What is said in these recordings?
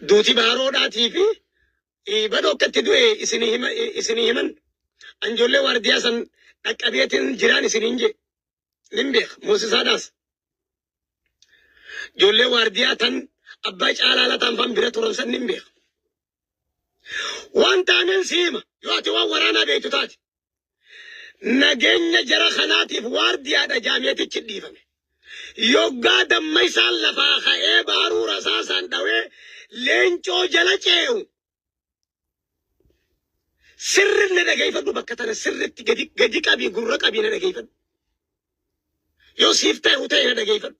دوتي بارو في بدو كتدوي إسنيهمن أنجولي وارديا سن أكابيت جيران إسنينجي نمبيخ موسى داس جولي وارديا تن أباج على تنفم برا تورنسن نمبيخ وان تعمل سيما يواتي ورانا بيتو تاتي نجن جرى خناتي في وارديا دا جامعتي تشدي فمي يوغا دمي سالفا خايه بارو رساسا دوي لينچو جلچيو سر ندغيفن بكتنا سر غدي قبي غر قبي ندغيفن يوسف تاي وتاي ندغيفن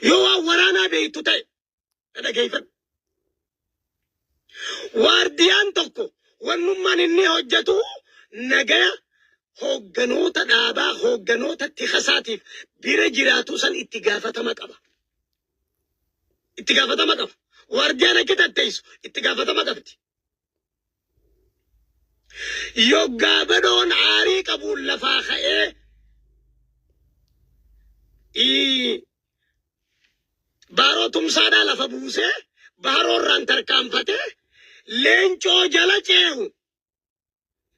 يو ورانا بيتو تاي ندغيفن وارديان توكو ونمان اني حجتو نغا hogganoota dhaabaa hogganoota itti khasaatiif bira jiraatu san itti gaafatama qaba. Waardiyaan akka tatteisu itti gaafatama qabdi. Yoggaa badoon aarii qabuun lafaa ka'ee baaroo tumsaadhaa lafa buusee baaroorraan tarkaanfatee leencoo jala ceehu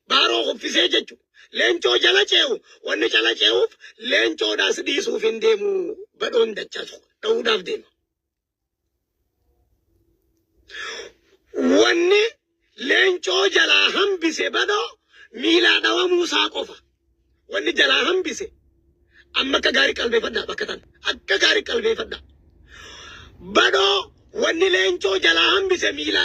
baaroo kuffisee jechuudha. Leencoo jala ceehu wanni jala ceehuuf leencoodhaas dhiisuuf hin deemu badhoon dachaatu dha'uudhaaf deema. Wanni leencoo jalaa hambise badoo miilaa dhawamuusaa qofa. Wanni jalaa hambise amma akka gaarii qalbeeffadhaa bakka tan akka gaarii qalbeeffadhaa. Badoo wanni leencoo jalaa hambise miilaa